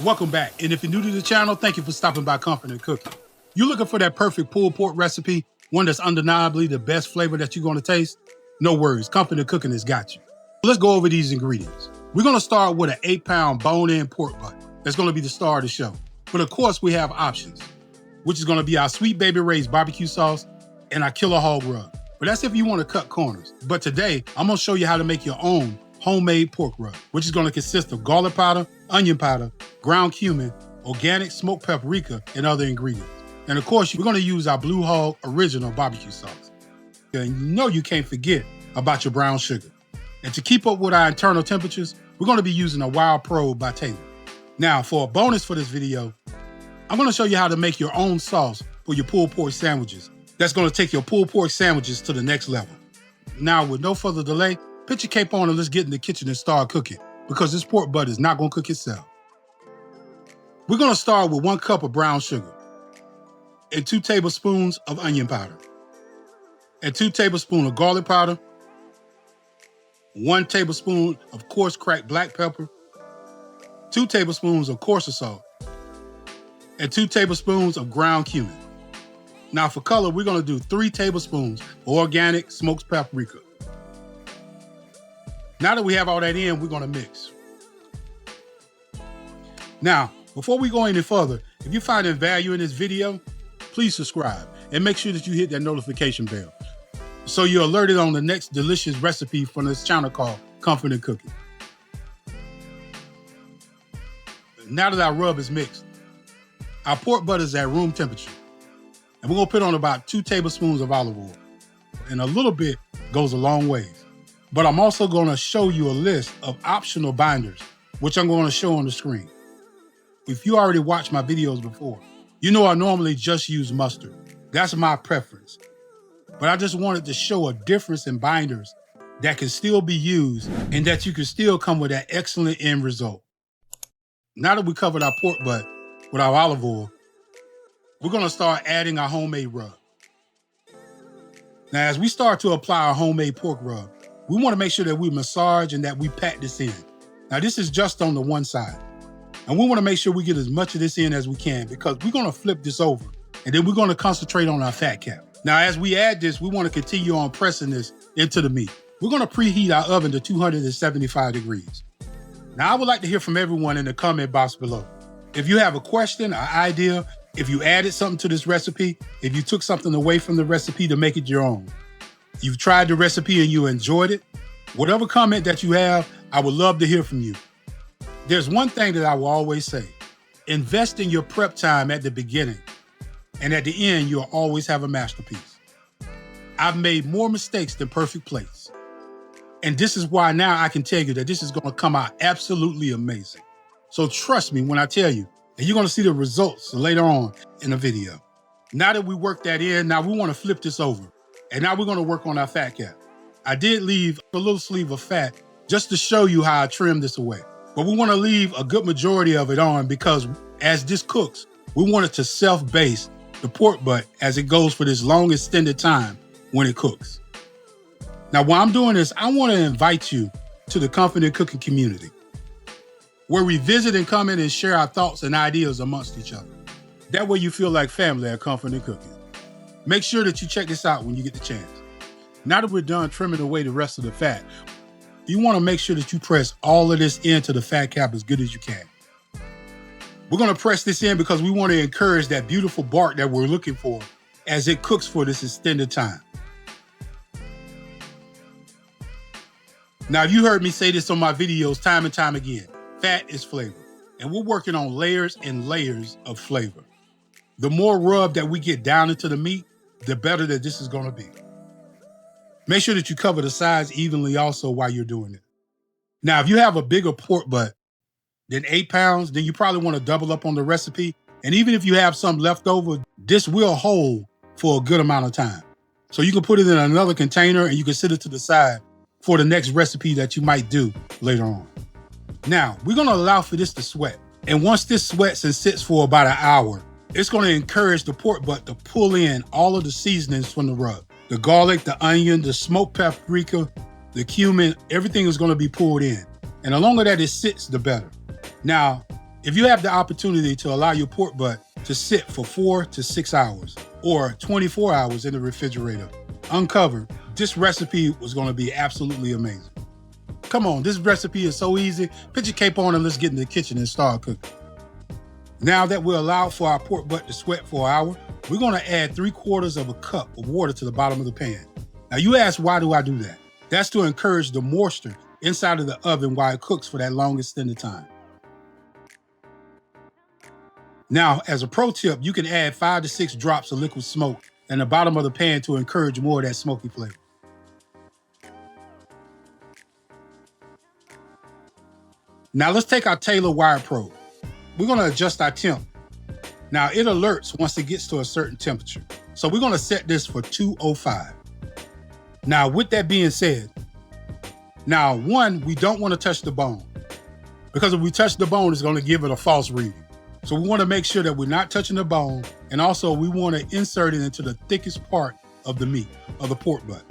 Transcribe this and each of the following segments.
Welcome back, and if you're new to the channel, thank you for stopping by Confident Cooking. You're looking for that perfect pulled pork recipe, one that's undeniably the best flavor that you're gonna taste? No worries, Confident Cooking has got you. Let's go over these ingredients. We're gonna start with an 8-pound bone-in pork butt. That's gonna be the star of the show. But of course, we have options, which is gonna be our Sweet Baby Ray's barbecue sauce and our Killer Hog rub. But that's if you wanna cut corners. But today, I'm gonna show you how to make your own homemade pork rub, which is gonna consist of garlic powder, onion powder, ground cumin, organic smoked paprika, and other ingredients. And of course, we're gonna use our Blue Hog original barbecue sauce. And you know you can't forget about your brown sugar. And to keep up with our internal temperatures, we're gonna be using a Wild Probe by Taylor. Now, for a bonus for this video, I'm gonna show you how to make your own sauce for your pulled pork sandwiches. That's gonna take your pulled pork sandwiches to the next level. Now, with no further delay, put your cape on and let's get in the kitchen and start cooking, because this pork butt is not gonna cook itself. We're gonna start with 1 cup of brown sugar and 2 tablespoons of onion powder and 2 tablespoons of garlic powder, 1 tablespoon of coarse cracked black pepper, 2 tablespoons of coarser salt, and 2 tablespoons of ground cumin. Now for color, we're gonna do 3 tablespoons of organic smoked paprika. Now that we have all that in, we're gonna mix. Now, before we go any further, if you're finding value in this video, please subscribe and make sure that you hit that notification bell so you're alerted on the next delicious recipe from this channel called Confident Cooking. Now that our rub is mixed, our pork butter is at room temperature, and we're gonna put on about 2 tablespoons of olive oil, and a little bit goes a long ways. But I'm also gonna show you a list of optional binders, which I'm gonna show on the screen. If you already watched my videos before, you know I normally just use mustard. That's my preference. But I just wanted to show a difference in binders that can still be used and that you can still come with that excellent end result. Now that we covered our pork butt with our olive oil, we're gonna start adding our homemade rub. Now, as we start to apply our homemade pork rub, we wanna make sure that we massage and that we pat this in. Now, this is just on the one side. And we wanna make sure we get as much of this in as we can, because we're gonna flip this over and then we're gonna concentrate on our fat cap. Now, as we add this, we wanna continue on pressing this into the meat. We're gonna preheat our oven to 275 degrees. Now, I would like to hear from everyone in the comment box below. If you have a question, an idea, if you added something to this recipe, if you took something away from the recipe to make it your own, you've tried the recipe and you enjoyed it, whatever comment that you have, I would love to hear from you. There's one thing that I will always say: invest in your prep time at the beginning, and at the end, you'll always have a masterpiece. I've made more mistakes than perfect plates. And this is why now I can tell you that this is gonna come out absolutely amazing. So trust me when I tell you, and you're gonna see the results later on in the video. Now that we work that in, now we wanna flip this over. And now we're gonna work on our fat cap. I did leave a little sleeve of fat just to show you how I trimmed this away. But we wanna leave a good majority of it on, because as this cooks, we want it to self-baste the pork butt as it goes for this long extended time when it cooks. Now, while I'm doing this, I wanna invite you to the Confident Cooking community, where we visit and comment and share our thoughts and ideas amongst each other. That way you feel like family at Confident Cooking. Make sure that you check this out when you get the chance. Now that we're done trimming away the rest of the fat, you wanna make sure that you press all of this into the fat cap as good as you can. We're gonna press this in because we wanna encourage that beautiful bark that we're looking for as it cooks for this extended time. Now, you heard me say this on my videos time and time again: fat is flavor, and we're working on layers and layers of flavor. The more rub that we get down into the meat, the better that this is gonna be. Make sure that you cover the sides evenly also while you're doing it. Now, if you have a bigger pork butt than 8 pounds, then you probably wanna double up on the recipe. And even if you have some left over, this will hold for a good amount of time. So you can put it in another container and you can set it to the side for the next recipe that you might do later on. Now, we're gonna allow for this to sweat. And once this sweats and sits for about an hour, it's gonna encourage the pork butt to pull in all of the seasonings from the rub. The garlic, the onion, the smoked paprika, the cumin, everything is gonna be pulled in. And the longer that it sits, the better. Now, If you have the opportunity to allow your pork butt to sit for 4 to 6 hours or 24 hours in the refrigerator, uncovered, this recipe was gonna be absolutely amazing. Come on, this recipe is so easy. Put your cape on and let's get in the kitchen and start cooking. Now that we're allowed for our pork butt to sweat for an hour, we're gonna add 3/4 of a cup of water to the bottom of the pan. Now you ask, why do I do that? That's to encourage the moisture inside of the oven while it cooks for that long extended time. Now, as a pro tip, you can add 5 to 6 drops of liquid smoke in the bottom of the pan to encourage more of that smoky flavor. Now let's take our Taylor wire probe. We're gonna adjust our temp. Now it alerts once it gets to a certain temperature. So we're gonna set this for 205. Now with that being said, now one, we don't wanna touch the bone, because if we touch the bone, it's gonna give it a false reading. So we wanna make sure that we're not touching the bone, and also we wanna insert it into the thickest part of the meat, of the pork butt.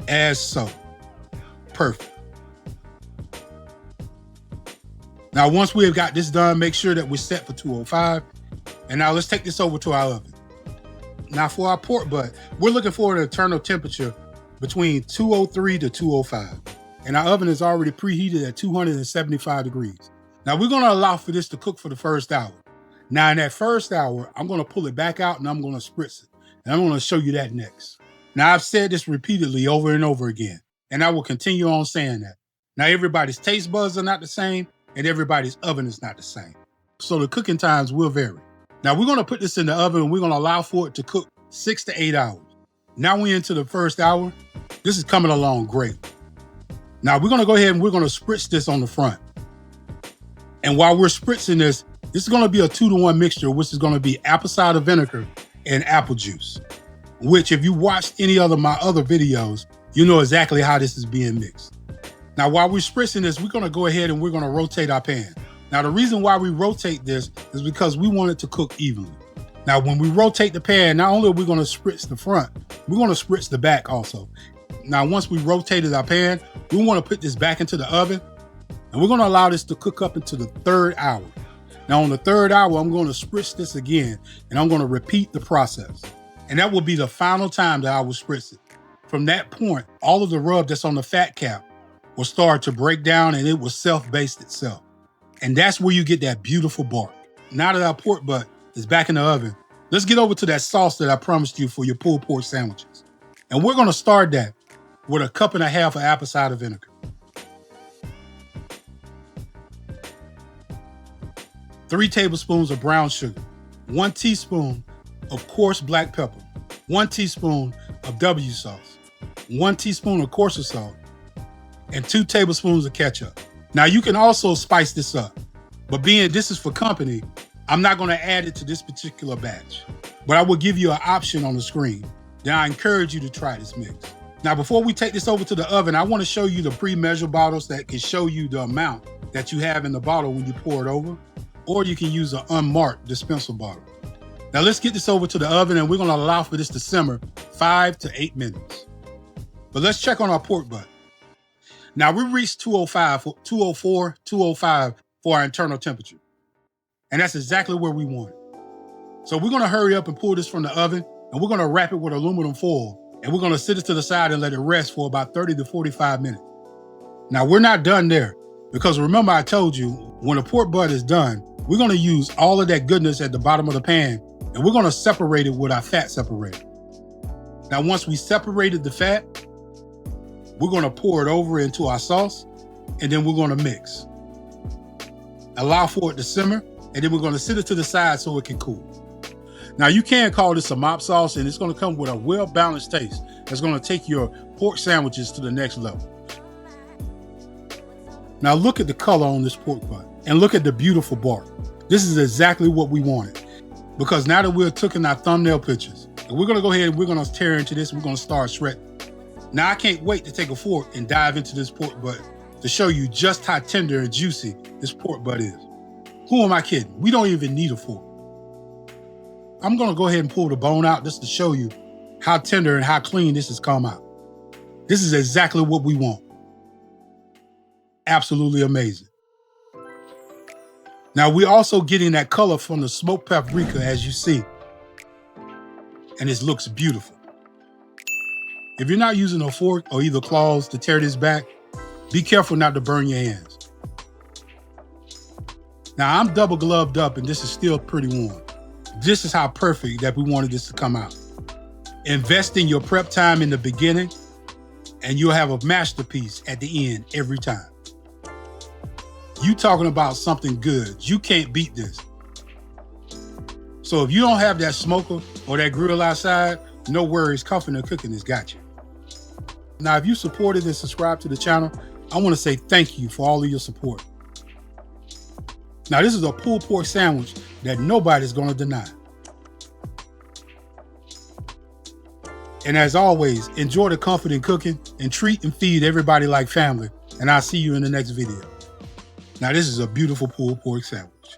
As so. Perfect. Now, once we have got this done, make sure that we're set for 205. And now let's take this over to our oven. Now for our pork butt, we're looking for an internal temperature between 203 to 205. And our oven is already preheated at 275 degrees. Now we're gonna allow for this to cook for the first hour. Now in that first hour, I'm gonna pull it back out and I'm gonna spritz it. And I'm gonna show you that next. Now I've said this repeatedly over and over again, and I will continue on saying that. Now everybody's taste buds are not the same, and everybody's oven is not the same. So the cooking times will vary. Now we're gonna put this in the oven and we're gonna allow for it to cook 6 to 8 hours. Now we're into the first hour. This is coming along great. Now we're gonna go ahead and we're gonna spritz this on the front. And while we're spritzing this is gonna be a 2-to-1 mixture, which is gonna be apple cider vinegar and apple juice, which if you watched any of my other videos, you know exactly how this is being mixed. Now, while we're spritzing this, we're gonna go ahead and we're gonna rotate our pan. Now, the reason why we rotate this is because we want it to cook evenly. Now, when we rotate the pan, not only are we gonna spritz the front, we're gonna spritz the back also. Now, once we rotated our pan, we wanna put this back into the oven, and we're gonna allow this to cook up into the 3rd hour. Now, on the 3rd hour, I'm gonna spritz this again, and I'm gonna repeat the process. And that will be the final time that I will spritz it. From that point, all of the rub that's on the fat cap will start to break down and it will self-baste itself. And that's where you get that beautiful bark. Now that our pork butt is back in the oven, let's get over to that sauce that I promised you for your pulled pork sandwiches. And we're gonna start that with 1.5 cups of apple cider vinegar. 3 tablespoons of brown sugar, 1 teaspoon of coarse black pepper, 1 teaspoon of W sauce, 1 teaspoon of coarser salt, and 2 tablespoons of ketchup. Now you can also spice this up, but being this is for company, I'm not gonna add it to this particular batch, but I will give you an option on the screen. Then I encourage you to try this mix. Now before we take this over to the oven, I wanna show you the pre-measure bottles that can show you the amount that you have in the bottle when you pour it over, or you can use an unmarked dispenser bottle. Now let's get this over to the oven and we're gonna allow for this to simmer 5 to 8 minutes. But let's check on our pork butt. Now we reached 204, 205 for our internal temperature. And that's exactly where we want it. So we're gonna hurry up and pull this from the oven and we're gonna wrap it with aluminum foil and we're gonna sit it to the side and let it rest for about 30 to 45 minutes. Now we're not done there, because remember I told you, when the pork butt is done, we're gonna use all of that goodness at the bottom of the pan and we're gonna separate it with our fat separator. Now once we separated the fat, we're gonna pour it over into our sauce and then we're gonna mix. Allow for it to simmer and then we're gonna sit it to the side so it can cool. Now you can call this a mop sauce and it's gonna come with a well-balanced taste that's gonna take your pork sandwiches to the next level. Now look at the color on this pork butt and look at the beautiful bark. This is exactly what we wanted, because now that we're taking our thumbnail pictures, and we're gonna go ahead and we're gonna tear into this, we're gonna start shredding. Now I can't wait to take a fork and dive into this pork butt to show you just how tender and juicy this pork butt is. Who am I kidding? We don't even need a fork. I'm gonna go ahead and pull the bone out just to show you how tender and how clean this has come out. This is exactly what we want. Absolutely amazing. Now we're also getting that color from the smoked paprika, as you see. And it looks beautiful. If you're not using a fork or either claws to tear this back, be careful not to burn your hands. Now I'm double gloved up and this is still pretty warm. This is how perfect that we wanted this to come out. Invest in your prep time in the beginning and you'll have a masterpiece at the end every time. You talking about something good. You can't beat this. So if you don't have that smoker or that grill outside, no worries, Confident Cooking has got you. Now, if you supported and subscribed to the channel, I want to say thank you for all of your support. Now, this is a pulled pork sandwich that nobody's going to deny. And as always, enjoy the Confident Cooking and treat and feed everybody like family. And I'll see you in the next video. Now, this is a beautiful pulled pork sandwich.